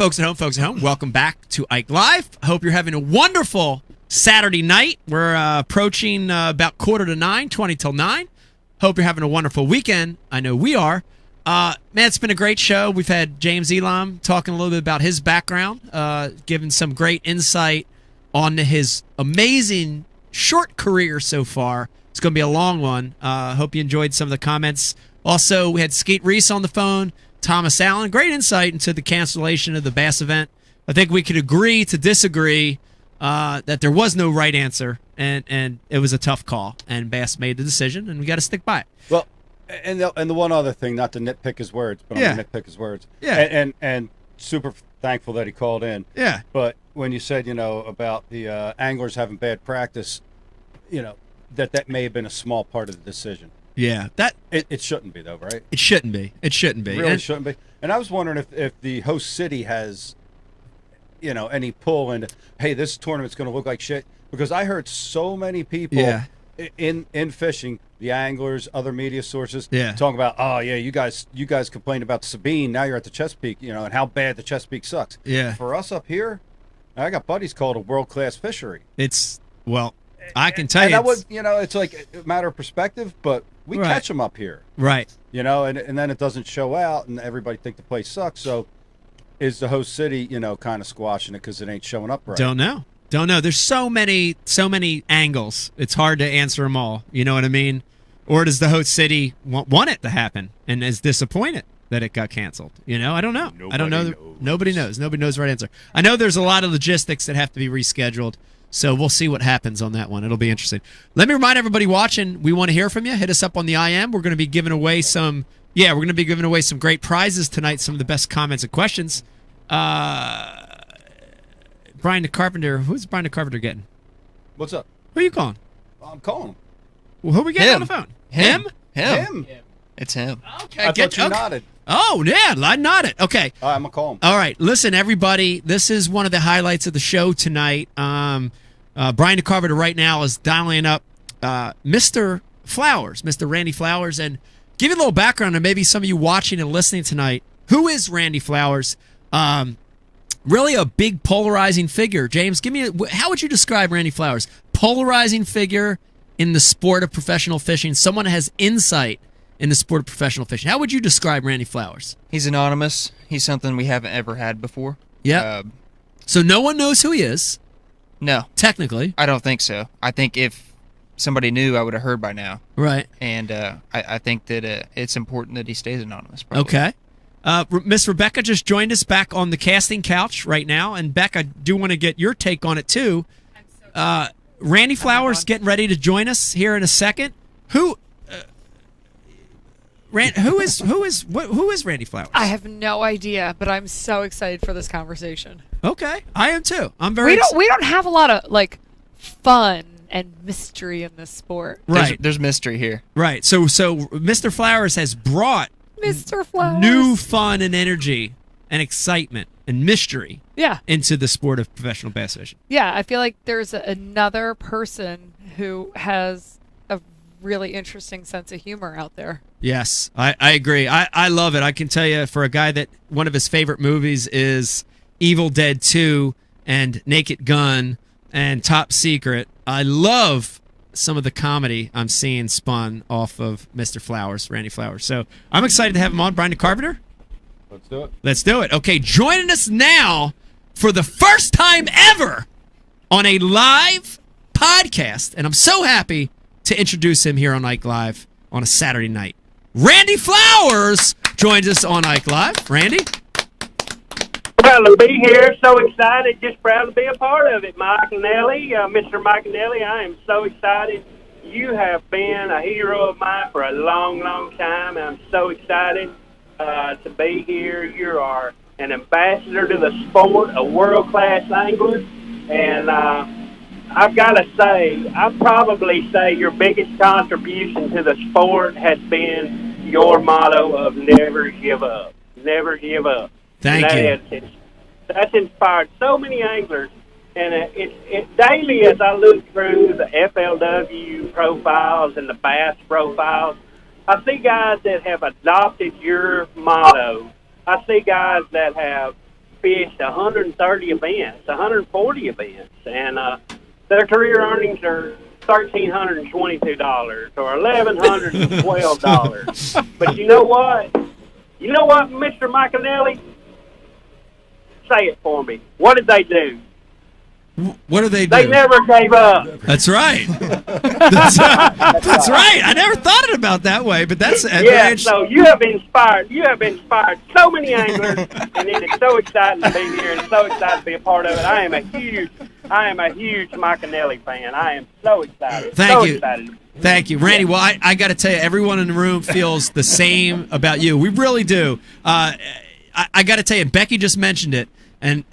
folks at home, welcome back to Ike Live. I hope you're having a wonderful Saturday night. We're approaching about 8:45, 20 till 9. Hope you're having a wonderful weekend. I know we are. Man, it's been a great show. We've had James Elam talking a little bit about his background, giving some great insight on his amazing short career so far. It's going to be a long one. Hope you enjoyed some of the comments. Also, we had Skeet Reese on the phone, Thomas Allen. Great insight into the cancellation of the bass event. I think we could agree to disagree that there was no right answer, and it was a tough call, and Bass made the decision, and we got to stick by it. Well, and the one other thing, not to nitpick his words, but I'm going to nitpick his words. Yeah. And super thankful that he called in. Yeah. But when you said, about the anglers having bad practice, that may have been a small part of the decision. Yeah. It shouldn't be, though, right? It shouldn't be. It shouldn't be. Really shouldn't be. And I was wondering if the host city has, any pull into, hey, this tournament's going to look like shit. Because I heard so many people in fishing, the anglers, other media sources, talking about, oh, yeah, you guys complained about Sabine. Now you're at the Chesapeake, and how bad the Chesapeake sucks. Yeah. For us up here, I got buddies called a world-class fishery. I can tell you. It's like a matter of perspective, but we catch them up here. Right. And then it doesn't show out, and everybody think the place sucks. So is the host city, kind of squashing it because it ain't showing up right? Don't know. There's so many angles. It's hard to answer them all. You know what I mean? Or does the host city want it to happen and is disappointed that it got canceled? I don't know. Nobody knows. Nobody knows the right answer. I know there's a lot of logistics that have to be rescheduled. So we'll see what happens on that one. It'll be interesting. Let me remind everybody watching, we want to hear from you. Hit us up on the IM. We're going to be giving away some great prizes tonight, some of the best comments and questions. Brian the Carpenter, who's Brian the Carpenter getting? What's up? Who are you calling? I'm calling him. Well, who are we getting on the phone? Him. It's him. Okay. I thought you nodded. Oh, yeah, I nodded. Okay. All right, I'm going to call him. All right. Listen, everybody, this is one of the highlights of the show tonight. Brian the Carpenter right now is dialing up Mr. Flowers, Mr. Randy Flowers, and give you a little background, and maybe some of you watching and listening tonight. Who is Randy Flowers? Really a big polarizing figure. James, how would you describe Randy Flowers? Polarizing figure in the sport of professional fishing. Someone has insight in the sport of professional fishing. How would you describe Randy Flowers? He's anonymous. He's something we haven't ever had before. Yeah. So no one knows who he is? No. Technically. I don't think so. I think if somebody knew, I would have heard by now. Right. And I think that it's important that he stays anonymous. Probably. Okay. Miss Rebecca just joined us back on the casting couch right now. And, Beck, I do want to get your take on it, too. I'm so excited. Randy Flowers getting ready to join us here in a second. Who is Randy Flowers? I have no idea, but I'm so excited for this conversation. Okay, I am too. I'm very. We don't have a lot of fun and mystery in this sport. Right. There's mystery here. Right. So Mr. Flowers has brought Mr. Flowers new fun and energy and excitement and mystery. Yeah. Into the sport of professional bass fishing. Yeah, I feel like there's another person who has a really interesting sense of humor out there. Yes, I agree. I love it. I can tell you, for a guy that one of his favorite movies is Evil Dead 2 and Naked Gun and Top Secret, I love some of the comedy I'm seeing spun off of Mr. Flowers, Randy Flowers. So I'm excited to have him on. Brian the Carpenter? Let's do it. Let's do it. Okay, joining us now for the first time ever on a live podcast, and I'm so happy to introduce him here on Ike Live on a Saturday night. Randy Flowers joins us on Ike Live. Randy? Proud to be here. So excited. Just proud to be a part of it. Iaconelli, Mr. Iaconelli, I am so excited. You have been a hero of mine for a long, long time. I'm so excited to be here. You are an ambassador to the sport, a world-class angler. And I've got to say, I'd probably say your biggest contribution to the sport has been your motto of never give up. Never give up. Thank you. That's inspired so many anglers. And it daily, as I look through the FLW profiles and the bass profiles, I see guys that have adopted your motto. I see guys that have fished 130 events, 140 events, and their career earnings are $1,322 or $1,112. But you know what? Mr. Iaconelli? Say it for me. What did they do? What do they do? They never gave up. That's right. That's right. I never thought it about that way, but that's yeah. So you have inspired so many anglers, and it is so exciting to be here and so excited to be a part of it. I am a huge Iaconelli fan. I am so excited. Thank you, Randy. Well, I got to tell you, everyone in the room feels the same about you. We really do. I got to tell you, Becky just mentioned it. And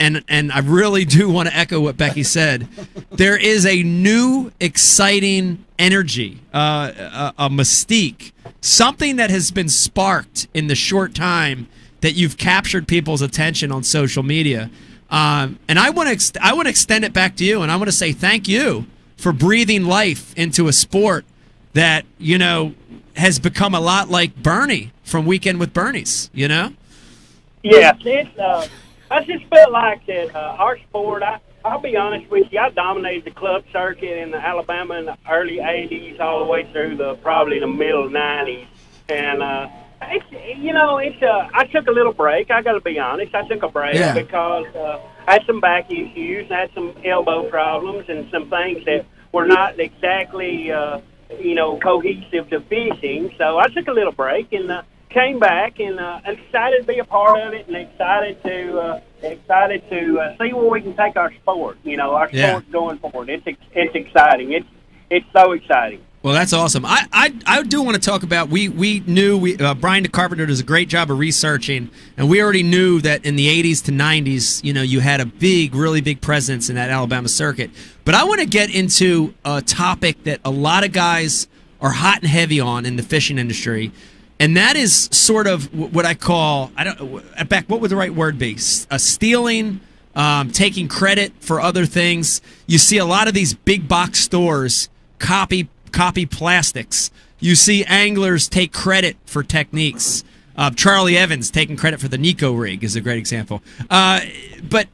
I really do want to echo what Becky said. There is a new, exciting energy, a mystique, something that has been sparked in the short time that you've captured people's attention on social media. And I want to extend it back to you, and I want to say thank you for breathing life into a sport that, you know, has become a lot like Bernie from Weekend with Bernie's, you know? Yes, I just felt like that our sport, I'll be honest with you, I dominated the club circuit in Alabama in the early 80s all the way through probably the middle 90s. And, I took a little break. I got to be honest. I took a break because I had some back issues, I had some elbow problems and some things that were not exactly, cohesive to fishing. So I took a little break and came back and excited to be a part of it and excited to see where we can take our sport. You know, our sport going forward. It's exciting. It's so exciting. Well, that's awesome. I do want to talk about, we knew Brian DeCarpenter does a great job of researching, and we already knew that in the 80s to 90s, you know, you had a really big presence in that Alabama circuit. But I want to get into a topic that a lot of guys are hot and heavy on in the fishing industry, and that is sort of what I call, Beck, what would the right word be? Stealing, taking credit for other things. You see a lot of these big box stores copy plastics. You see anglers take credit for techniques. Charlie Evans taking credit for the Nico rig is a great example. But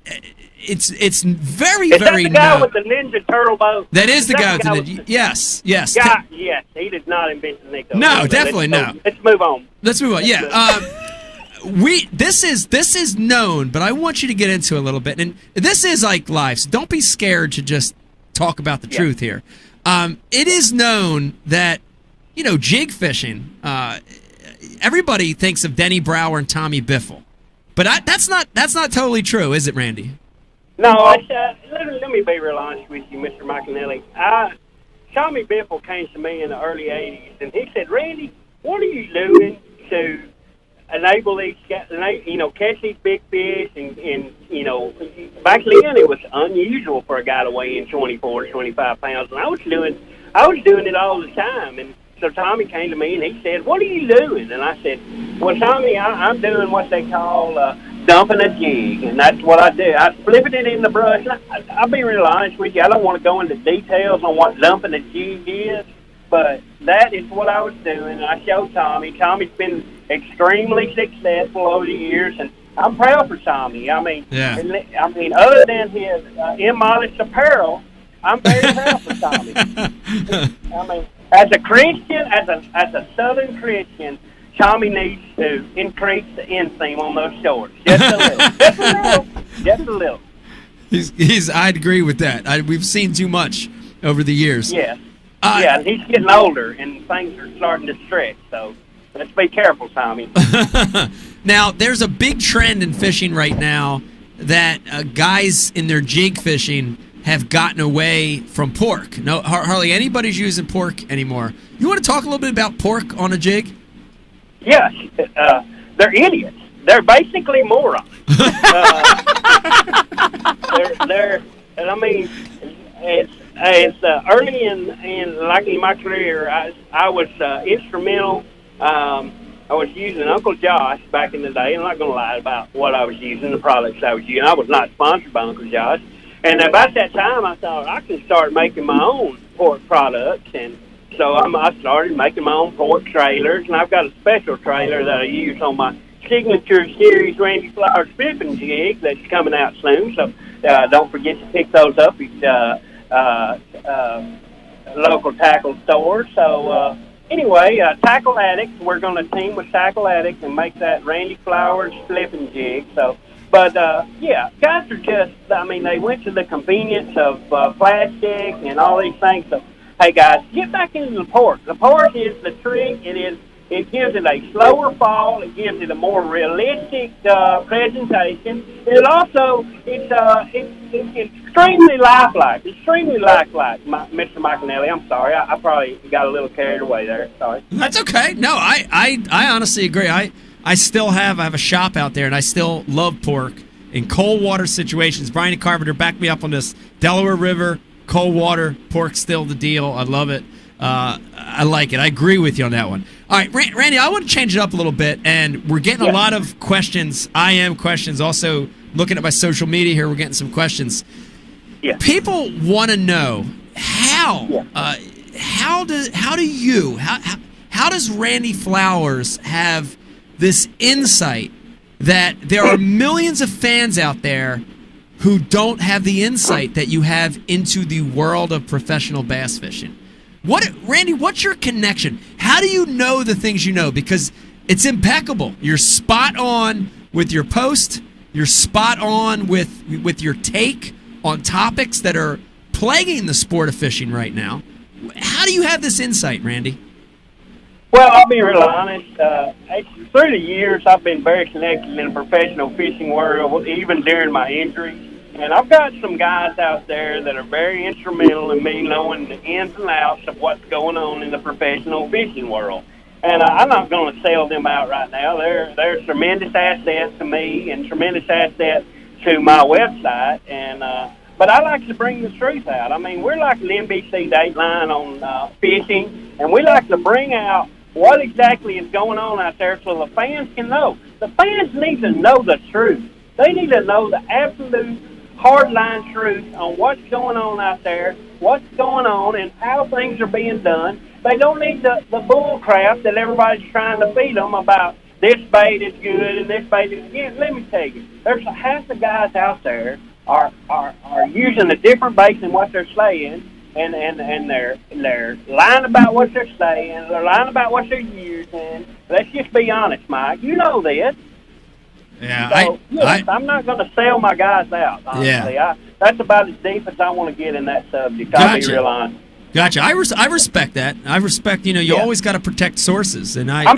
it's very, very. Is that the guy with the Ninja Turtle boat? That is the guy with the Ninja. Yes. Yes, he did not invent the Nico. No, definitely not. Let's move on. Yeah. This is known, but I want you to get into it a little bit. And this is Ike Live, so don't be scared to just talk about the truth here. It is known that, you know, jig fishing, everybody thinks of Denny Brower and Tommy Biffle. But that's not totally true, is it, Randy? No, let me be real honest with you, Mr. Iaconelli. Tommy Biffle came to me in the early 80s, and he said, Randy, what are you doing to enable these guys, catch these big fish? And back then it was unusual for a guy to weigh in 24 to 25 pounds, and I was doing it all the time. And so Tommy came to me and he said, what are you doing? And I said, well, Tommy, I'm doing what they call dumping a jig, and that's what I do. I'm flipping it in the brush. I'll be real honest with you. I don't want to go into details on what dumping a jig is, but that is what I was doing. I showed Tommy. Tommy's been extremely successful over the years, and I'm proud for Tommy. I mean, other than his immodest apparel, I'm very proud for Tommy. I mean, as a Christian, as a Southern Christian, Tommy needs to increase the inseam on those shorts just a little, just a little. I'd agree with that. We've seen too much over the years. Yes. And he's getting older, and things are starting to stretch. So let's be careful, Tommy. Now, there's a big trend in fishing right now that guys in their jig fishing have gotten away from pork. No, hardly anybody's using pork anymore. You want to talk a little bit about pork on a jig? Yes. They're idiots. They're basically morons. And I mean, it's early in my career, I was instrumental. I was using Uncle Josh back in the day. I'm not going to lie about what I was using, the products I was using. I was not sponsored by Uncle Josh. And about that time, I thought I can start making my own pork products. And so I started making my own pork trailers. And I've got a special trailer that I use on my signature series Randy Flowers Fishing jig that's coming out soon. So don't forget to pick those up at local tackle stores. So anyway, Tackle Addict, we're going to team with Tackle Addict and make that Randy Flowers flipping jig. So, but yeah, guys are just, I mean, they went to the convenience of plastic and all these things. So, hey guys, get back into the pork. The pork is the trick. It gives it a slower fall. It gives it a more realistic presentation. It also, it's extremely lifelike. Extremely lifelike, Mr. Iaconelli. I'm sorry. I probably got a little carried away there. Sorry. That's okay. No, I honestly agree. I have a shop out there, and I still love pork in cold water situations. Brian Carpenter backed me up on this. Delaware River, cold water, pork's still the deal. I love it. I like it. I agree with you on that one. All right, Randy, I want to change it up a little bit, and we're getting a lot of questions, IM questions. Also, looking at my social media here, we're getting some questions. Yeah. People want to know how does Randy Flowers have this insight that there are millions of fans out there who don't have the insight that you have into the world of professional bass fishing? Randy, what's your connection? How do you know the things you know? Because it's impeccable. You're spot on with your post. You're spot on with your take on topics that are plaguing the sport of fishing right now. How do you have this insight, Randy? Well, I'll be real honest. Through the years, I've been very connected in the professional fishing world, even during my injury. And I've got some guys out there that are very instrumental in me knowing the ins and outs of what's going on in the professional fishing world. And I'm not going to sell them out right now. They're tremendous assets to me and tremendous assets to my website. And but I like to bring the truth out. I mean, we're like an NBC Dateline on fishing, and we like to bring out what exactly is going on out there so the fans can know. The fans need to know the truth. They need to know the absolute hardline truth on what's going on out there, what's going on, and how things are being done. They don't need the bull crap that everybody's trying to feed them about this bait is good and this bait is good. Let me tell you, there's half the guys out there are using a different bait than what they're saying, and they're lying about what they're saying. They're lying about what they're using. Let's just be honest, Mike. You know this. Yeah, so, I'm not going to sell my guys out, honestly. Yeah. That's about as deep as I want to get in that subject. I'll be real honest. Gotcha. I respect that. I respect, you always got to protect sources. And that's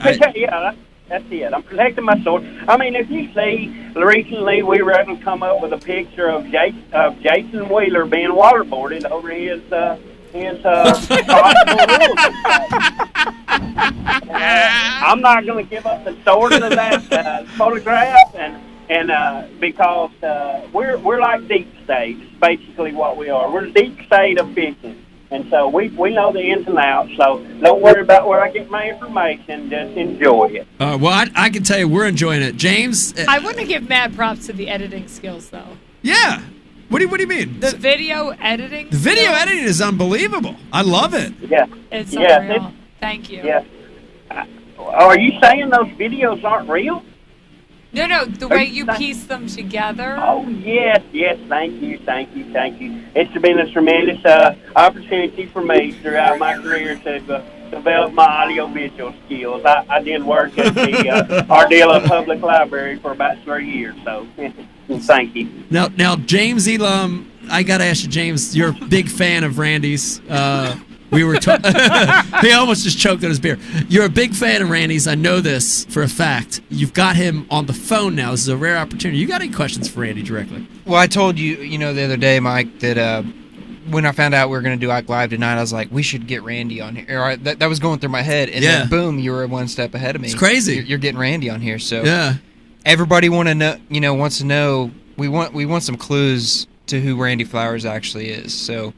it. I'm protecting my source. I mean, if you see, recently we were able to come up with a picture of Jason Wheeler being waterboarded over his I'm not going to give up the source of that photograph, and because we're like deep state, basically what we are. We're the deep state of fishing, and so we know the ins and outs. So don't worry about where I get my information. Just enjoy it. Well, I can tell you we're enjoying it, James. I want to give mad props to the editing skills, though. Yeah. What do you mean? The video editing. The video editing is unbelievable. I love it. Yeah. It's unreal. Thank you. Yeah. Are you saying those videos aren't real? No. The way you piece them together. Oh yes. Thank you. It's been a tremendous opportunity for me throughout my career to develop my audio-visual skills. I did work at the Ardilla Public Library for about 3 years, so thank you. Now, James Elam, I got to ask you, James, you're a big fan of Randy's. We were he almost just choked on his beer. You're a big fan of Randy's. I know this for a fact. You've got him on the phone now. This is a rare opportunity. You got any questions for Randy directly? Well, I told you, the other day, Mike, that when I found out we were going to do Ike Live tonight, I was like, we should get Randy on here. Or that was going through my head, and then boom, you were one step ahead of me. It's crazy. You're getting Randy on here, so everybody wants to know. We want some clues to who Randy Flowers actually is. So,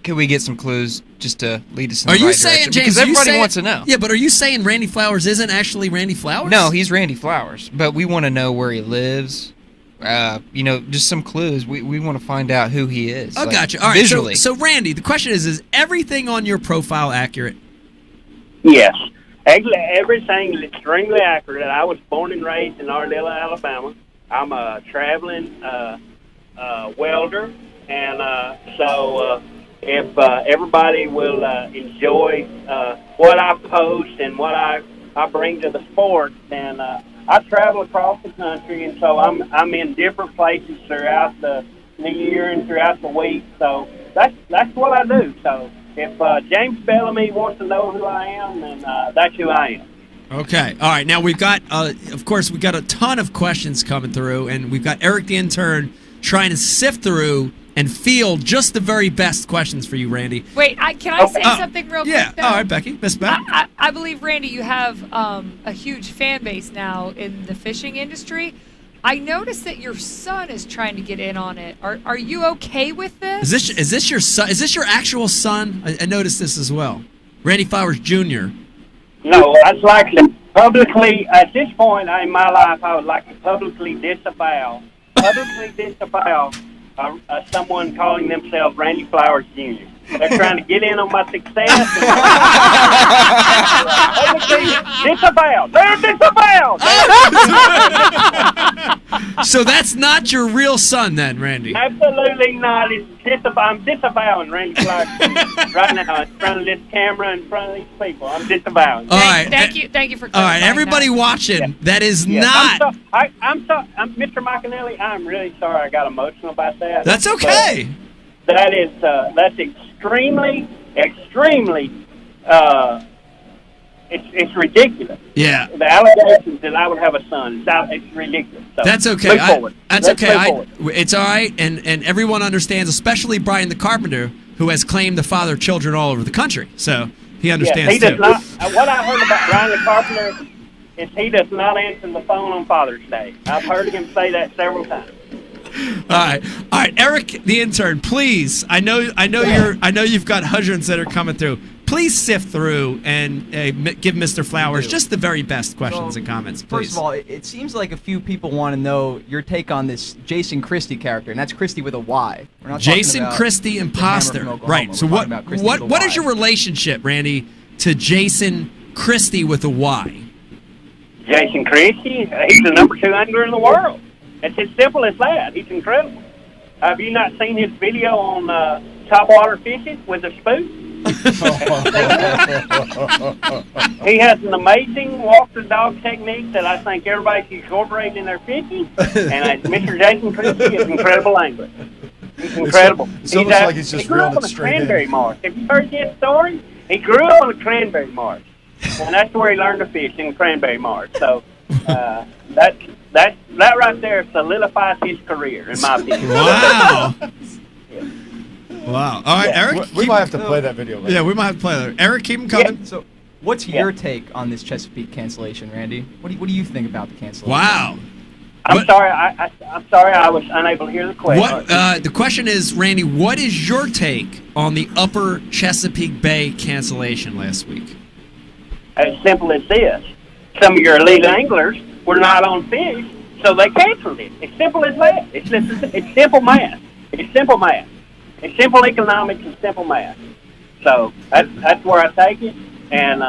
could we get some clues just to lead us in the right direction? James? Because everybody wants to know. Yeah, but are you saying Randy Flowers isn't actually Randy Flowers? No, he's Randy Flowers, but we want to know where he lives. Just some clues. We want to find out who he is. Oh, gotcha. All right. Visually. So Randy, the question is everything on your profile accurate? Yes. Everything is extremely accurate. I was born and raised in Ardell, Alabama. I'm a traveling welder, and so if everybody will enjoy what I post and what I bring to the sport, then I travel across the country, and so I'm in different places throughout the year and throughout the week. So that's what I do. So if James Bellamy wants to know who I am, then that's who I am. Okay. All right. Now we've got, of course, we've got a ton of questions coming through, and we've got Eric the intern trying to sift through and field just the very best questions for you, Randy. Wait, can I say something real quick? Yeah. Though? All right, Becky. Miss Beck. I believe, Randy, you have a huge fan base now in the fishing industry. I noticed that your son is trying to get in on it. Are you okay with this? Is this your son? Is this your actual son? I noticed this as well. Randy Flowers Jr. No, I'd like to publicly, at this point in my life, I would like to publicly disavow someone calling themselves Randy Flowers Jr. They're trying to get in on my success. Disavow. They're disavowed. So that's not your real son then, Randy? Absolutely not. I'm disavowing Randy Flowers Jr. right now in front of this camera, in front of these people. I'm disavowing. All right. Thank you for All right, everybody that. watching, that is not... I'm Mr. Iaconelli, I'm really sorry I got emotional about that. That's okay. That's extremely, it's ridiculous. Yeah. The allegations that I would have a son, it's ridiculous. So, that's okay. That's okay. It's all right, and everyone understands, especially Brian the Carpenter, who has claimed the father of children all over the country. So he understands, he does not. What I heard about Brian the Carpenter is he does not answer the phone on Father's Day. I've heard him say that several times. All right, Eric, the intern. Please, I know you've got hundreds that are coming through. Please sift through and give Mr. Flowers just the very best questions and comments. Please. First of all, it seems like a few people want to know your take on this Jason Christie character, and that's Christie with a Y. We're not Jason Christie, imposter. Right. So what is your relationship, Randy, to Jason Christie with a Y? Jason Christie, he's the number 2 angler in the world. It's as simple as that. He's incredible. Have you not seen his video on topwater fishing with a spoon? He has an amazing walk-the-dog technique that I think everybody should incorporate in their fishing. And Mr. Jason Christie is an incredible angler. He's incredible. It's almost like he's just reeling it straight in. Cranberry marsh. Have you heard this story? He grew up on a cranberry marsh, and that's where he learned to fish, in cranberry marsh. So that right there solidifies his career, in my opinion. Wow. Wow. All right, Eric. We might have to play that video later. Yeah, we might have to play that. Eric, keep him coming. Yeah. So, what's your take on this Chesapeake cancellation, Randy? What do you think about the cancellation? Wow. I'm sorry. I'm sorry. I was unable to hear the question. The question is, Randy, what is your take on the Upper Chesapeake Bay cancellation last week? As simple as this: some of your elite anglers were not on fish, so they canceled it. It's simple as that. It's simple math. It's simple math. It's simple economics and simple math. So that's where I take it. And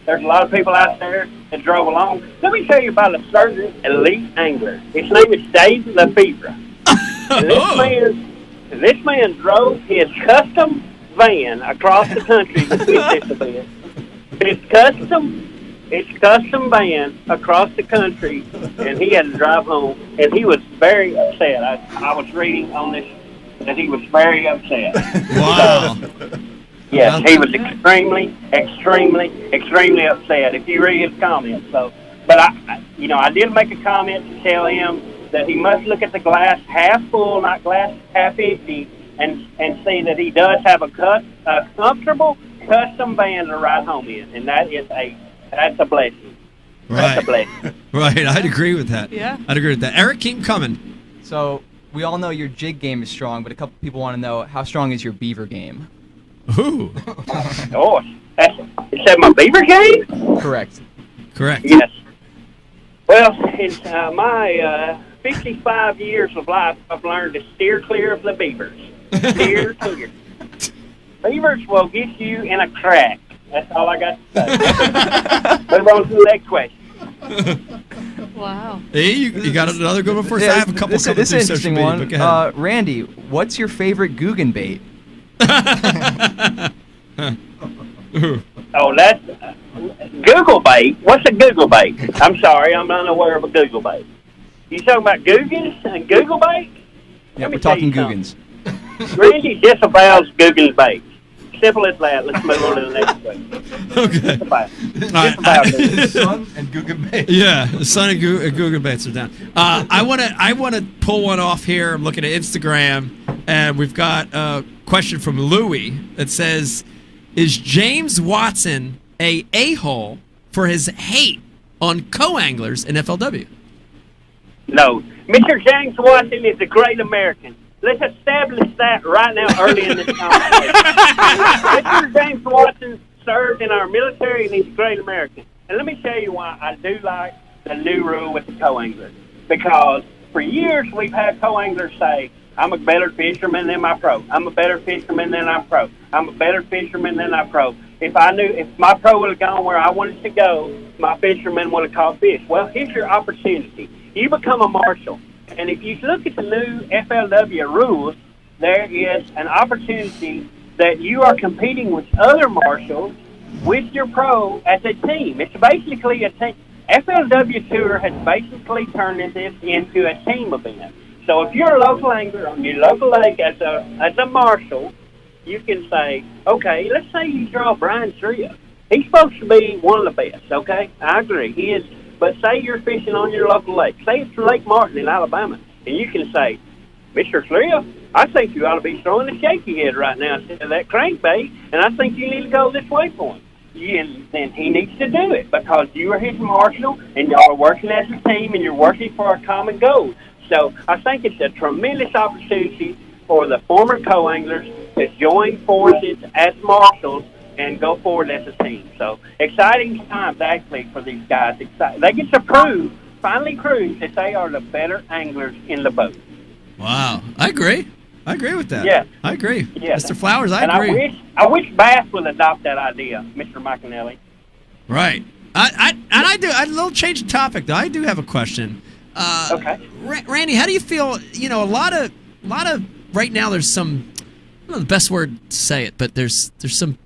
there's a lot of people out there that drove along. Let me tell you about a certain elite angler. His name is Dave Lefevre. This man drove his custom van across the country to fish this event. His custom van across the country, and he had to drive home. And he was very upset. I was reading on this that he was very upset. Wow. Yes, he was extremely upset. If you read his comments, but I did make a comment to tell him that he must look at the glass half full, not glass half empty, and see that he does have a comfortable custom van to ride home in, and that's a blessing. Right. That's a blessing. Right. I'd agree with that. Yeah. I'd agree with that. Eric, keep coming. So we all know your jig game is strong, but a couple people want to know, how strong is your beaver game? Ooh. Oh, is that my beaver game? Correct. Yes. Well, in my 55 years of life, I've learned to steer clear of the beavers. Steer clear. Beavers will get you in a crack. That's all I got to say. Move on to the next question. Wow. Hey, you got another good one for us? Yeah, I have a couple this coming is through an social interesting media, one. but go ahead. Randy, what's your favorite Googan bait? Oh, that's Google bait. What's a Google bait? I'm sorry, I'm unaware of a Google bait. You talking about Googans and Google bait? Yeah, Let me we're tell talking you Googans. Randy disavows Googan bait. Simple as that. Let's move on to the next question. Okay. Disavow. right. Disavow Googan. Sun and Googan Bay. Yeah, Sun and Googan baits are down. I want to pull one off here. I'm looking at Instagram, and we've got a question from Louie that says, "Is James Watson a hole for his hate on co-anglers in FLW?" No. Mr. James Watson is a great American. Let's establish that right now early in this conversation. Mr. James Watson served in our military, and he's a great American. And let me tell you why I do like the new rule with the co-anglers. Because for years we've had co-anglers say, I'm a better fisherman than my pro. I'm a better fisherman than I'm pro. I'm a better fisherman than I'm pro. If my pro would have gone where I wanted to go, my fisherman would have caught fish. Well, here's your opportunity. You become a marshal. And if you look at the new FLW rules, there is an opportunity that you are competing with other marshals with your pro as a team. It's basically a team. FLW Tour has basically turned this into a team event. So if you're a local angler on your local lake as a marshal, you can say, okay, let's say you draw Brian Trio. He's supposed to be one of the best, okay? I agree. He is. But say you're fishing on your local lake. Say it's Lake Martin in Alabama. And you can say, Mr. Trio, I think you ought to be throwing the shaky head right now instead of that crankbait, and I think you need to go this way for him. And then he needs to do it because you are his marshal, and y'all are working as a team, and you're working for a common goal. So I think it's a tremendous opportunity for the former co-anglers to join forces as marshals and go forward as a team. So exciting times, actually, for these guys. They get to finally prove that they are the better anglers in the boat. Wow. I agree with that. Yeah. I agree. Yeah. Mr. Flowers, I agree. I wish Bass would adopt that idea, Mr. Iaconelli. Right. I do. A little change of topic, though. I do have a question. Okay. Randy, how do you feel? You know, a lot of right now. There's some. I don't know the best word to say it, but there's some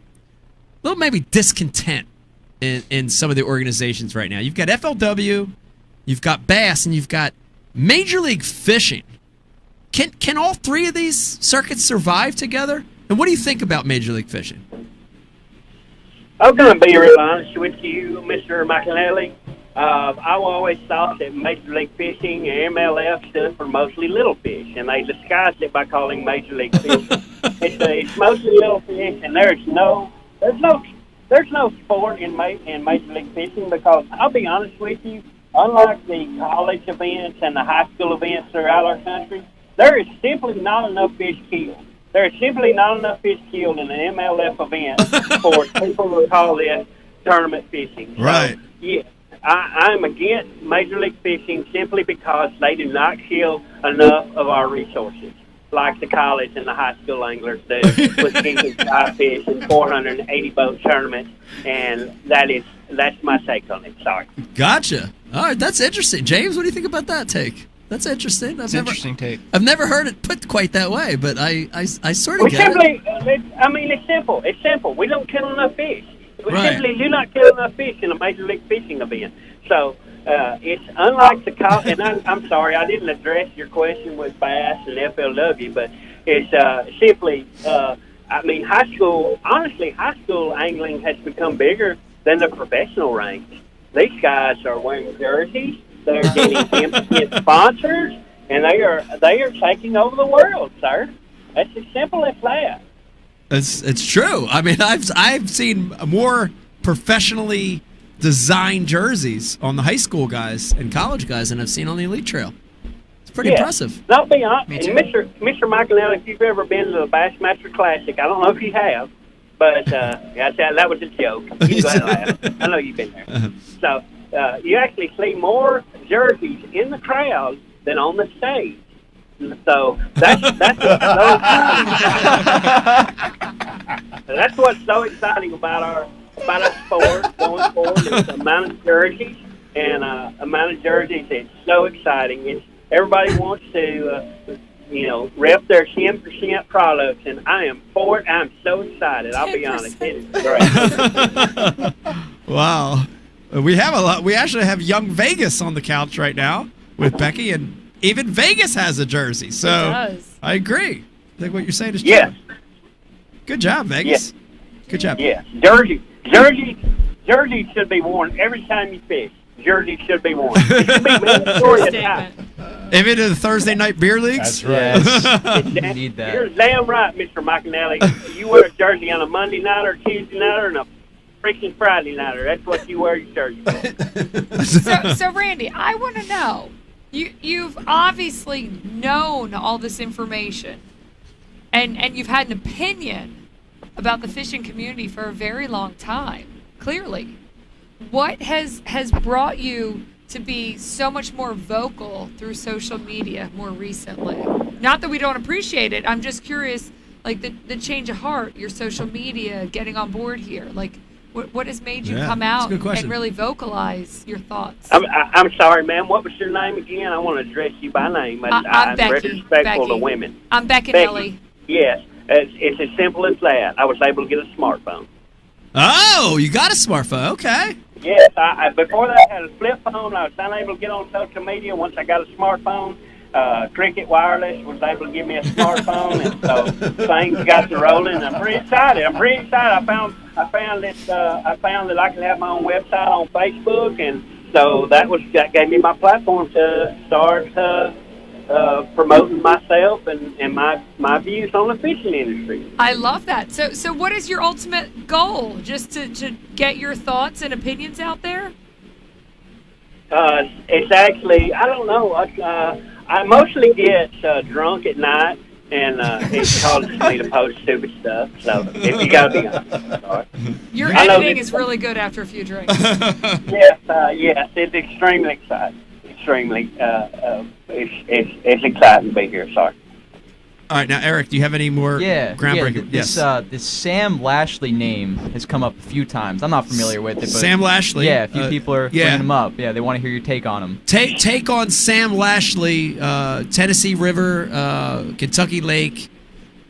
little maybe discontent in some of the organizations right now. You've got FLW, you've got Bass, and you've got Major League Fishing. Can all three of these circuits survive together? And what do you think about Major League Fishing? I'm going to be real honest with you, Mr. Iaconelli. I always thought that Major League Fishing and MLF stood for mostly little fish, and they disguised it by calling Major League Fishing. It's mostly little fish, and there's no sport in Major League Fishing because I'll be honest with you, unlike the college events and the high school events throughout our country, there is simply not enough fish killed. There is simply not enough fish killed in an MLF event for people to call this tournament fishing. Right. So, yeah, I'm against Major League Fishing simply because they do not kill enough of our resources, like the college and the high school anglers do with keeping 5 fish and 480 boat tournaments, and that's my take on it. Sorry. Gotcha. All right, that's interesting. James, what do you think about that take? That's interesting. Interesting take. I've never heard it put quite that way, but I sort of We get simply, it. it's simple. It's simple. We don't kill enough fish. We Right. simply do not kill enough fish in a Major League Fishing event. So it's unlike the college, and I'm sorry, I didn't address your question with Bass and FLW, but it's simply, high school angling has become bigger than the professional ranks. These guys are wearing jerseys. They're getting instant sponsors, and they are taking over the world, sir. That's as simple as that. It's true. I mean, I've seen more professionally designed jerseys on the high school guys and college guys than I've seen on the Elite Trail. It's pretty impressive. I'll be honest. Me And too. Mr. Iaconelli, if you've ever been to the Bassmaster Classic, I don't know if you have, but that was a joke. You go ahead and laugh. I know you've been there. So you actually see more jerseys in the crowd than on the stage. So that's what's so exciting about about a sport going forward. There's the amount of jerseys and amount of jerseys. It's so exciting. Everybody wants to, rep their 10% products, and I am for it. I'm so excited. I'll be honest. It is great. Wow. We have a lot. We actually have young Vegas on the couch right now with Becky, and even Vegas has a jersey. So I agree. I think what you're saying is true. Yes. Good job, Vegas. Yes. Good job. Yes. Jersey should be worn every time you fish. Jersey should be worn. It should be mandatory attire. Even in the Thursday night beer leagues? That's right. Yes. You need that. You're damn right, Mr. Iaconelli. You wear a jersey on a Monday night or Tuesday night or a freaking Friday nighter. That's what you wear your jersey for. So Randy, I want to know. You've obviously known all this information, and you've had an opinion about the fishing community for a very long time. Clearly, what has brought you to be so much more vocal through social media more recently? Not that we don't appreciate it. I'm just curious, like the change of heart, your social media, getting on board here. Like, what has made you come out and really vocalize your thoughts? I'm sorry, ma'am. What was your name again? I want to address you by name. I'm Becky. Respectful to women. I'm Iaconelli. Yes. It's as simple as that. I was able to get a smartphone. Oh, you got a smartphone. Okay. Yes, before that I had a flip phone. I was unable to get on social media. Once I got a smartphone, Cricket Wireless was able to give me a smartphone, and so things got to rolling. I'm pretty excited. I found that I can have my own website on Facebook, and so that gave me my platform to start promoting myself and my views on the fishing industry. I love that. So what is your ultimate goal? Just to get your thoughts and opinions out there? It's actually, I don't know. I mostly get drunk at night, and it causes me to post stupid stuff. So if you got to be honest, sorry. Your editing is really good after a few drinks. Yes, it's extremely exciting. It's exciting to be here. Sorry. All right, now Eric, do you have any more groundbreaking? Yes. This Sam Lashley name has come up a few times. I'm not familiar with it, but Sam Lashley. Yeah, a few people are bringing him up. Yeah, they want to hear your take on him. Take on Sam Lashley, Tennessee River, Kentucky Lake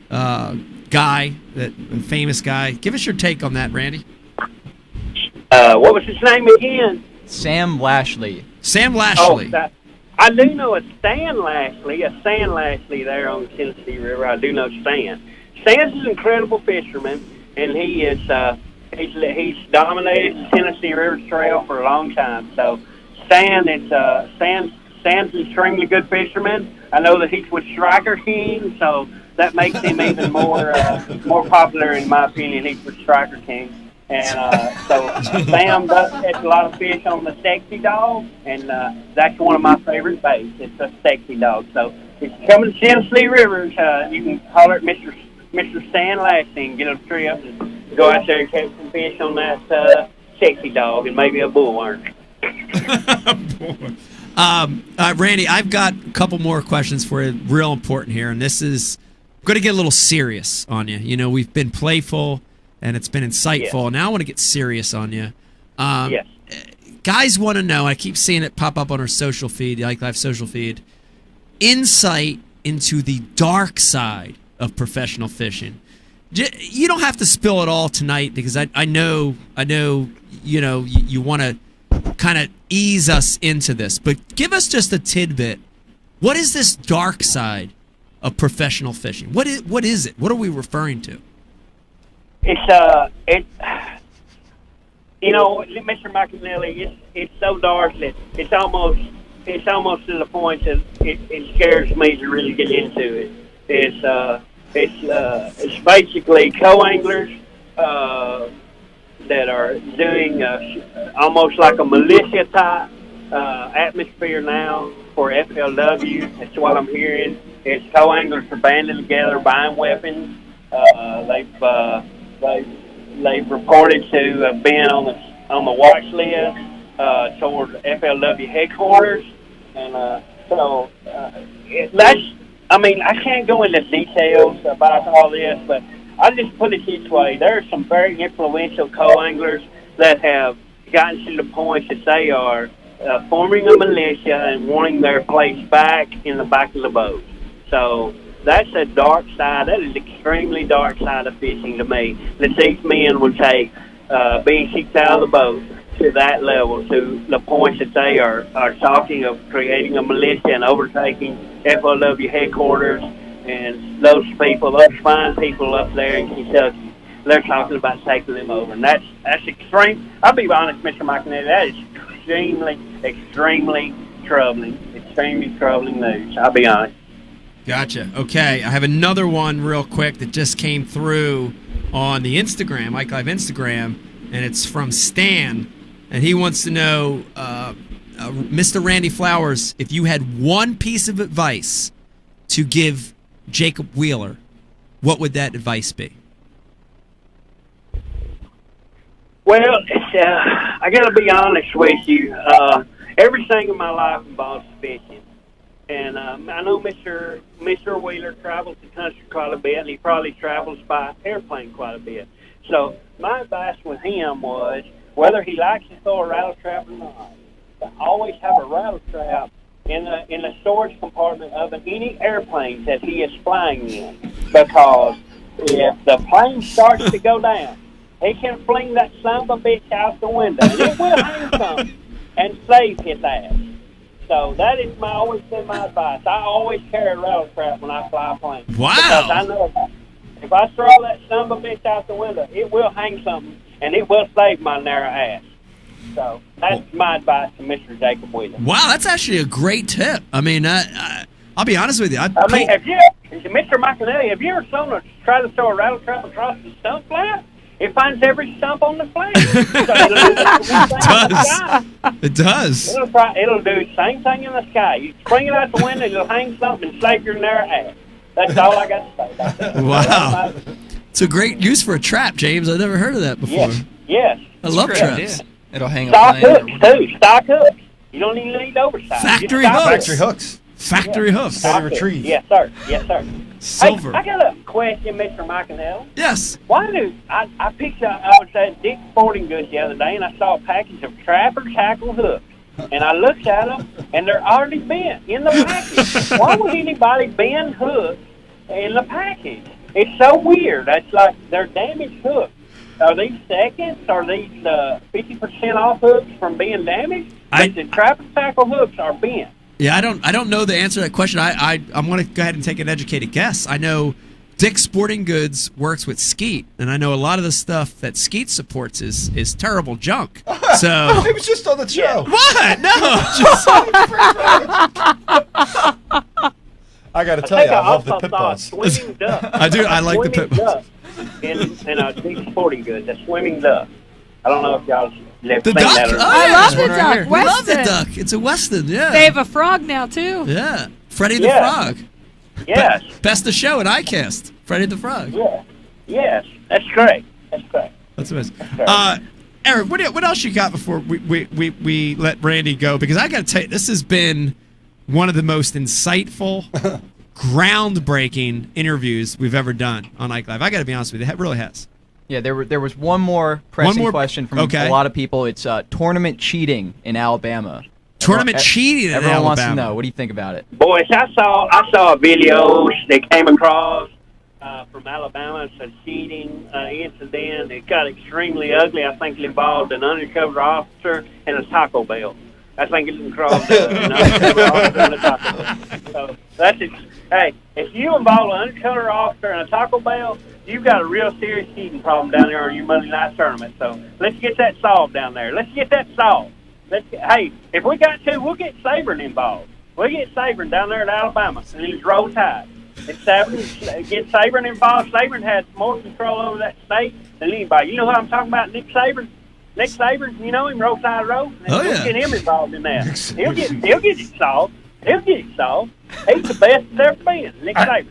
guy, that famous guy. Give us your take on that, Randy. What was his name again? Sam Lashley. Sam Lashley. Oh, I do know a Stan Lashley there on the Tennessee River. I do know Stan. Stan's an incredible fisherman, and he is he's dominated the Tennessee River Trail for a long time. So Stan's an extremely good fisherman. I know that he's with Striker King, so that makes him even more popular in my opinion. He's with Striker King. And so Sam does catch a lot of fish on the Sexy Dog, and that's one of my favorite baits. It's a Sexy Dog. So if you come to the Tennessee River, you can holler at Mr. Stan Lashley and get a trip and go out there and catch some fish on that Sexy Dog and maybe a bullworm. Randy, I've got a couple more questions for you, real important here, and this is going to get a little serious on you. You know, we've been playful, and it's been insightful. Yes. Now I want to get serious on you. Yes. Guys want to know, I keep seeing it pop up on our social feed, the Ike Live social feed, insight into the dark side of professional fishing. You don't have to spill it all tonight, because I know you want to kind of ease us into this, but give us just a tidbit. What is this dark side of professional fishing? What is it? What are we referring to? Mr. Iaconelli, it's so dark that it's almost to the point that it scares me to really get into it. It's basically co-anglers that are doing almost like a militia type atmosphere now for FLW. That's what I'm hearing. It's co-anglers are banding together, buying weapons. They've reported to have been on the watch list toward FLW headquarters, and that's. I mean, I can't go into details about all this, but I'll just put it this way. There are some very influential co-anglers that have gotten to the point that they are forming a militia and wanting their place back in the back of the boat. So that's a dark side. That is extremely dark side of fishing to me. That these men would take being kicked out of the boat to that level, to the point that they are talking of creating a militia and overtaking FOW headquarters, and those people, those fine people up there in Kentucky, they're talking about taking them over. And that's extreme. I'll be honest, Mr. McInerney, that is extremely troubling. Extremely troubling news. I'll be honest. Gotcha. Okay, I have another one real quick that just came through on the Instagram, Ike Live Instagram, and it's from Stan, and he wants to know, Mr. Randy Flowers, if you had one piece of advice to give Jacob Wheeler, what would that advice be? Well, I got to be honest with you. Everything in my life involves fishing. And I know Mr. Wheeler travels the country quite a bit, and he probably travels by airplane quite a bit. So my advice with him was, whether he likes to throw a rattle trap or not, to always have a rattle trap in the storage compartment of any airplane that he is flying in. Because if the plane starts to go down, he can fling that son of a bitch out the window, and it will hang something and save his ass. So that is always been my advice. I always carry a rattle trap when I fly a plane. Wow. Because I know if I throw that son of a bitch out the window, it will hang something, and it will save my narrow ass. So that's my advice to Mr. Jacob Wheeler. Wow, that's actually a great tip. I mean, I'll be honest with you. Mr. McInerney, have you ever tried to throw a rattle trap across the stump flat? It finds every stump on the flat. It does. It'll do the same thing in the sky. You spring it out the window, it'll hang something and save your narrow ass. That's all I got to say about that. Wow. It's a great use for a trap, James. I've never heard of that before. Yes. I love Great traps. idea. It'll hang Stock up. hooks, too. Stock hooks. You don't even need oversized. Factory Just stock hooks. Factory hooks. Factory hooks. Steady retrieve. Yes, sir. Yes, sir. Silver. Hey, I got a question, Mr. McInerney. Yes. Why do I picked up? I was at Dick's Sporting Goods the other day, and I saw a package of Trapper tackle hooks. And I looked at them, and they're already bent in the package. Why would anybody bend hooks in the package? It's so weird. It's like they're damaged hooks. Are these seconds? Are these 50% off hooks from being damaged? The Trapper tackle hooks are bent. Yeah, I don't know the answer to that question. I'm going to go ahead and take an educated guess. I know Dick's Sporting Goods works with Skeet, and I know a lot of the stuff that Skeet supports is terrible junk. So It was just on the show. what? No. I got to tell you, I love the pit balls. Swimming duck. I do. I like the pit balls. In Dick's Sporting Goods, a swimming duck. I don't know if y'all have The seen duck? that or Oh, not. yeah. I love the one right duck. here. We love the Weston. duck. It's a Weston, yeah. They have a frog now too. Yeah. Freddie the Yeah. Frog. Yes. Best of show at iCast. Freddie the Frog. Yeah. Yes. That's great. That's great. That's amazing. Okay. Eric, what else you got before we let Randy go? Because I got to tell you, this has been one of the most insightful, groundbreaking interviews we've ever done on Ike Live. I got to be honest with you, it really has. Yeah, there was one more pressing question from okay. a lot of people. It's tournament cheating in Alabama. Tournament cheating in Everyone wants to Alabama. know. What do you think about it? Boys, I saw a video that came across from Alabama. It's a cheating incident. It got extremely ugly. I think it involved an undercover officer and a Taco Bell. I think it involved an undercover officer and a Taco Bell. So that's it. Hey, if you involve an undercover officer and a Taco Bell, you've got a real serious cheating problem down there on your Monday night tournament. So let's get that solved down there. Let's get that solved. Hey, if we got to, we'll get Sabrin involved. We'll get Sabrin down there in Alabama, and he's Roll Tide. Get Sabrin involved. Sabrin has more control over that state than anybody. You know who I'm talking about? Nick Sabrin. Nick Sabrin, you know him, Roll Tide Roll. Oh, We'll yeah. get him involved in that. He'll get it solved. He'll get it solved. He's the best there's ever been, Nick Sabrin.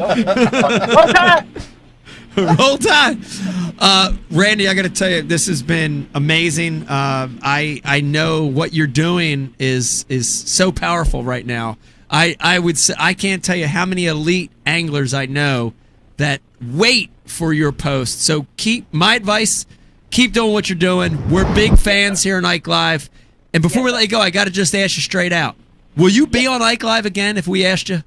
Okay, Roll Tide. Roll Tide. Randy, I got to tell you, this has been amazing. I know what you're doing is so powerful right now. I would say I can't tell you how many elite anglers I know that wait for your post. So my advice, keep doing what you're doing. We're big fans here on Ike Live. And before we let you go, I got to just ask you straight out. Will you be on Ike Live again if we asked you?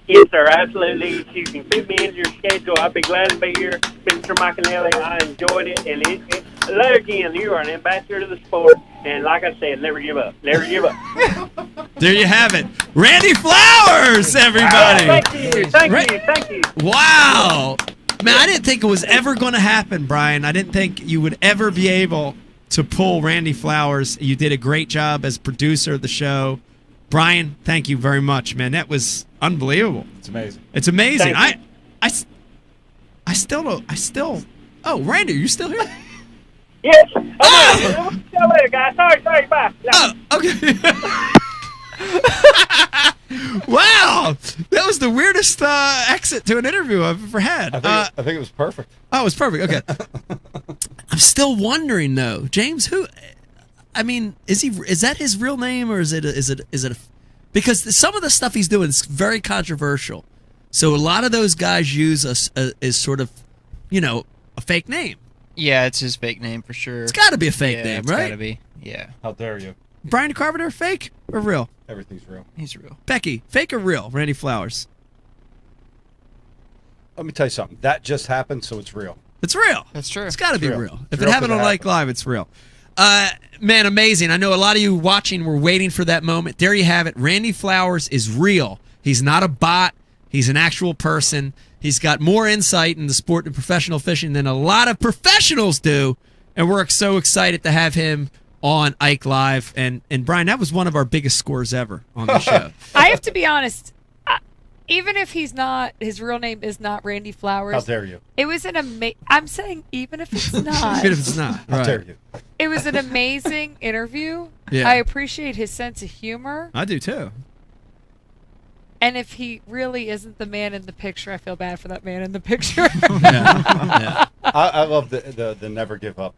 Yes, sir, absolutely. If you can fit me into your schedule, I'd be glad to be here. Mr. Iaconelli, I enjoyed it. And again, you are an ambassador to the sport. And like I said, never give up. Never give up. There you have it. Randy Flowers, everybody. Thank you. Thank you. Wow. Man, I didn't think it was ever going to happen, Brian. I didn't think you would ever be able to pull Randy Flowers. You did a great job as producer of the show. Brian, thank you very much, man. That was unbelievable. It's amazing. It's amazing. Thank you. I still. Oh, Randy, are you still here? Yes. Oh! See you later, guys. Sorry, bye. Oh, okay. Wow, that was the weirdest exit to an interview I've ever had. I think it was perfect. Oh, it was perfect. Okay. I'm still wondering though, James. Who? I mean, is that his real name or is it because some of the stuff he's doing is very controversial. So a lot of those guys use as sort of, a fake name. Yeah, it's his fake name for sure. It's got to be a fake name, it's right? It's got to be. Yeah. How dare you? Brian Carpenter, fake or real? Everything's real. He's real. Becky, fake or real? Randy Flowers. Let me tell you something. That just happened, so it's real. It's real. That's true. It's got to be real. real. It's If it real happened 'cause on it Ike Live, it's real. Man, amazing. I know a lot of you watching were waiting for that moment. There you have it. Randy Flowers is real. He's not a bot. He's an actual person. He's got more insight in the sport of professional fishing than a lot of professionals do. And we're so excited to have him on Ike Live. And Brian, that was one of our biggest scores ever on the show. I have to be honest. Even if his real name is not Randy Flowers. How dare you? It was I'm saying even if it's not. Even if it's not. How Right. dare you? It was an amazing interview. Yeah. I appreciate his sense of humor. I do too. And if he really isn't the man in the picture, I feel bad for that man in the picture. Yeah. I love the never give up.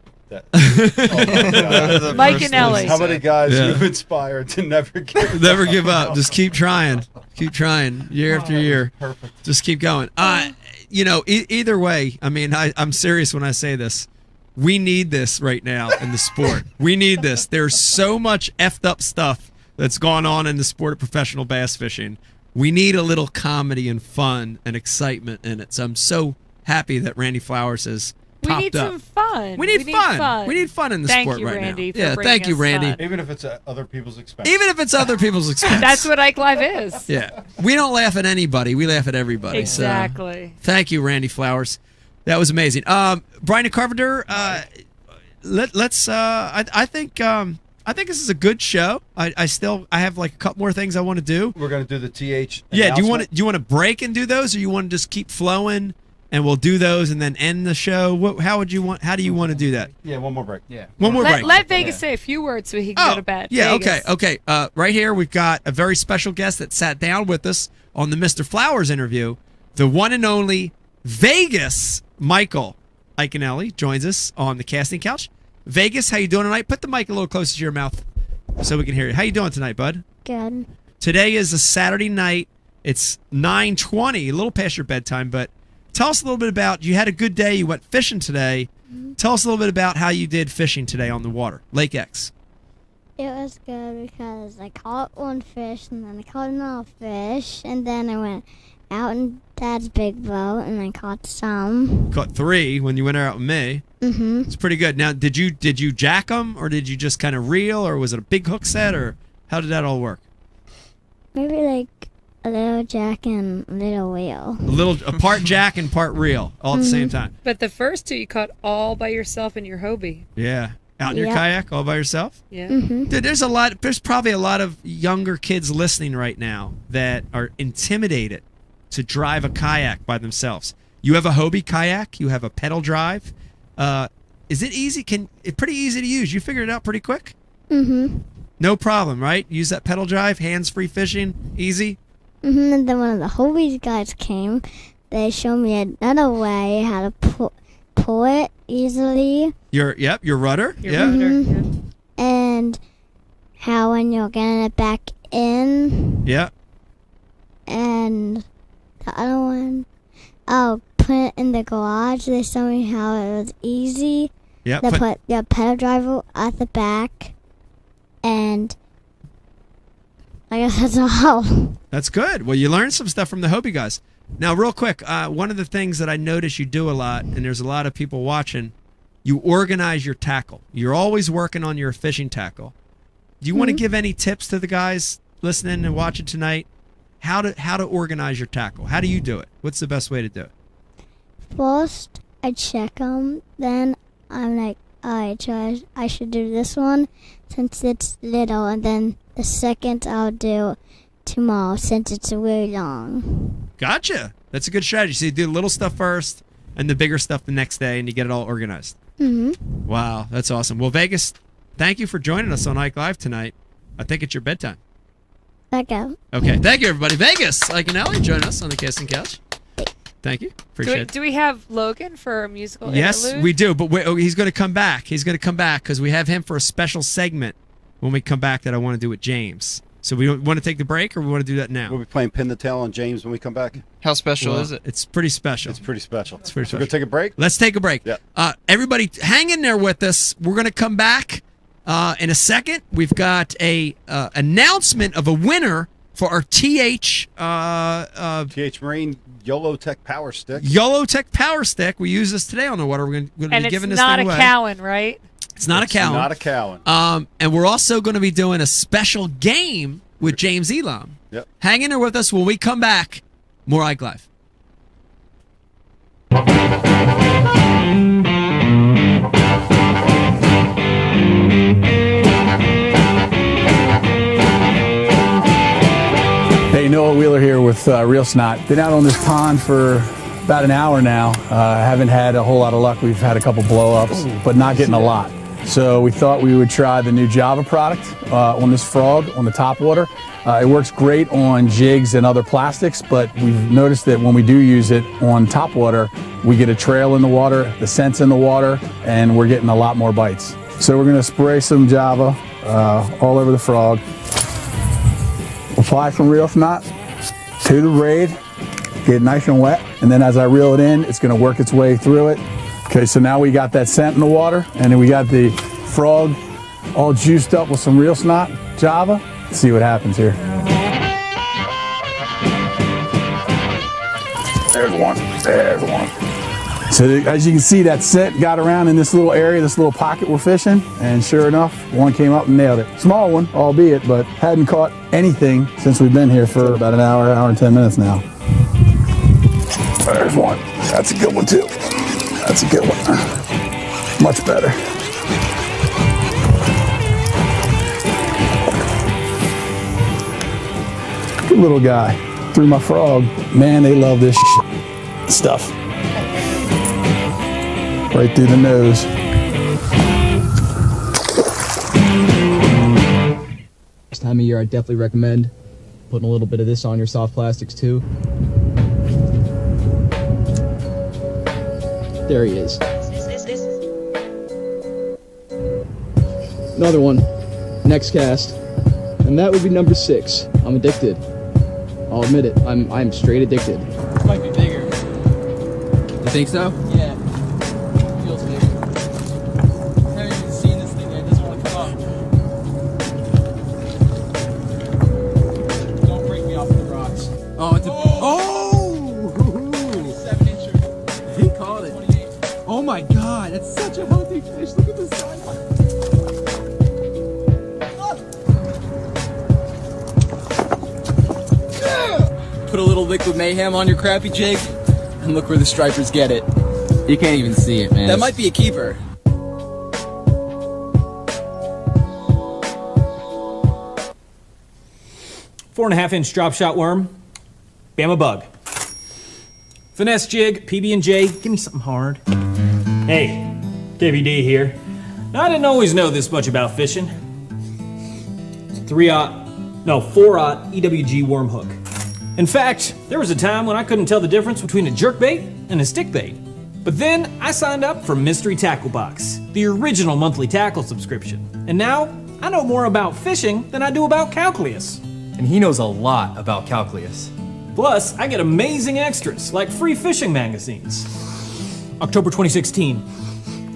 Iaconelli. How many guys Yeah. you've inspired to never give up? Never give up. Just keep trying. Keep trying year after year. Perfect. Just keep going. Either way, I mean, I'm serious when I say this. We need this right now in the sport. We need this. There's so much effed up stuff that's gone on in the sport of professional bass fishing. We need a little comedy and fun and excitement in it. So I'm so happy that Randy Flowers has We popped need up. some fun. We need fun. We need fun in the Thank sport you, right Randy, now. for Yeah, bringing thank you, us Randy. fun. Even if it's at other people's expense. Even if it's other people's expense. That's what Ike Live is. Yeah. We don't laugh at anybody. We laugh at everybody. Exactly. So, thank you, Randy Flowers. That was amazing. Brian Carpenter, let's I think this is a good show. I have like a couple more things I want to do. We're going to do the TH. Yeah, do you announcement. want to break and do those, or you want to just keep flowing and we'll do those and then end the show? How do you want to do that? Yeah, one more break. Yeah. One more break. Let Vegas say a few words so he can go to bed. Yeah, Vegas. okay. Right here, we've got a very special guest that sat down with us on the Mr. Flowers interview. The one and only Vegas Michael Iaconelli joins us on the casting couch. Vegas, how you doing tonight? Put the mic a little closer to your mouth so we can hear you. How you doing tonight, bud? Good. Today is a Saturday night. It's 9:20, a little past your bedtime, but tell us a little bit about, you had a good day. You went fishing today. Mm-hmm. Tell us a little bit about how you did fishing today on the water, Lake X. It was good because I caught one fish and then I caught another fish and then I went out in Dad's big boat and I caught some. Caught 3 when you went out with me. Mm-hmm. It's pretty good. Now, did you jack them, or did you just kind of reel, or was it a big hook set, or how did that all work? Maybe like a little jack and a little wheel. A part jack and part reel, all at the same time. But the first two you caught all by yourself in your Hobie. Yeah. Out in your Yeah. kayak all by yourself? Yeah. Mm-hmm. Dude, there's probably a lot of younger kids listening right now that are intimidated to drive a kayak by themselves. You have a Hobie kayak, you have a pedal drive. Is it easy? It's pretty easy to use. You figured it out pretty quick? Mm-hmm. No problem, right? Use that pedal drive, hands-free fishing, easy. Mm-hmm. And then when the Hobie's guys came, they showed me another way how to pull it easily. Your rudder. Your yeah. motor, yeah. And how when you're getting it back in. Yeah. And the other one, put it in the garage. They showed me how it was easy. Yeah. They put the pedal driver at the back, and I guess that's all. That's good. Well, you learned some stuff from the Hobie guys. Now, real quick, one of the things that I notice you do a lot, and there's a lot of people watching, you organize your tackle. You're always working on your fishing tackle. Do you want to give any tips to the guys listening and watching tonight? How to organize your tackle? How do you do it? What's the best way to do it? First, I check them. Then I'm like, all right, so I should do this one since it's little, and then the second I'll do tomorrow since it's really long. Gotcha. That's a good strategy. So you do the little stuff first and the bigger stuff the next day, and you get it all organized. Mm-hmm. Wow, that's awesome. Well, Vegas, thank you for joining us on Ike Live tonight. I think it's your bedtime. Back out. Okay, thank you, everybody. Vegas, Iaconelli, join us on the Kissing Couch. Thank you. Appreciate it. Do we have Logan for a musical Yes, interlude? we do, but he's going to come back. He's going to come back because we have him for a special segment when we come back that I want to do with James. So we want to take the break, or we want to do that now? We'll be playing Pin the Tail on James when we come back. How special is it? It's pretty special. It's pretty special. It's pretty So special. we're going to take a break? Let's take a break. Yeah. Everybody, hang in there with us. We're going to come back in a second. We've got a announcement of a winner for our TH Marine YOLO Tech Power Stick. YOLO Tech Power Stick. We use this today on the water. We're going to be giving this thing away. And it's not a Cowan, right? It's not a Cowan. Not a Cowan. And we're also going to be doing a special game with James Elam. Yep. Hang in there with us when we come back. More Ike Live. Hey, Noah Wheeler here with Real Snot. Been out on this pond for about an hour now. Haven't had a whole lot of luck. We've had a couple blow-ups, but not getting a lot. So we thought we would try the new Java product on this frog on the top water. It works great on jigs and other plastics, but we've noticed that when we do use it on top water, we get a trail in the water, the scent's in the water, and we're getting a lot more bites. So we're gonna spray some Java all over the frog. Apply some Real Snot to the braid, get it nice and wet, and then as I reel it in, it's gonna work its way through it. Okay, so now we got that scent in the water, and then we got the frog all juiced up with some Real Snot Java. Let's see what happens here. There's one, there's one. So as you can see, that scent got around in this little area, this little pocket we're fishing, and sure enough, one came up and nailed it. Small one, albeit, but hadn't caught anything since we've been here for about an hour and 10 minutes now. There's one. That's a good one too. That's a good one. Much better. Good little guy. Threw my frog. Man, they love this stuff. Right through the nose. This time of year, I definitely recommend putting a little bit of this on your soft plastics too. There he is. Another one. Next cast. And that would be number 6. I'm addicted. I'll admit it. I'm straight addicted. This might be bigger. You think so? Yeah. Feels bigger. I haven't even seen this thing yet. It doesn't want to come up. Don't break me off the rocks. Oh, it's a... Oh! 27-incher. He caught it. 28. Oh my god, that's such a healthy fish. Look at the size. Put a little liquid mayhem on your crappie jig, and look where the stripers get it. You can't even see it, man. That might be a keeper. Four and a half inch drop shot worm, Bama bug. Finesse jig, PB&J, give me something hard. Hey, KVD here. Now, I didn't always know this much about fishing. 4-aught EWG worm hook. In fact, there was a time when I couldn't tell the difference between a jerkbait and a stickbait. But then I signed up for Mystery Tackle Box, the original monthly tackle subscription. And now I know more about fishing than I do about calculus. And he knows a lot about calculus. Plus, I get amazing extras like free fishing magazines. October 2016.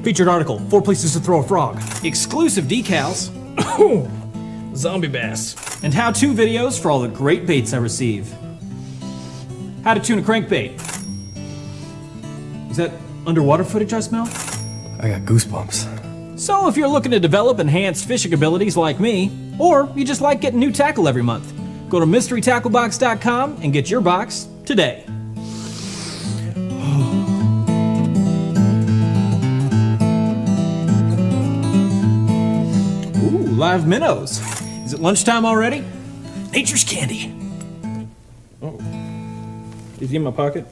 Featured article, 4 places to throw a frog. Exclusive decals. Zombie bass. And how-to videos for all the great baits I receive. How to tune a crankbait. Is that underwater footage I smell? I got goosebumps. So if you're looking to develop enhanced fishing abilities like me, or you just like getting new tackle every month, go to mysterytacklebox.com and get your box today. Ooh, live minnows. Is it lunchtime already? Nature's candy. Oh. Is he in my pocket?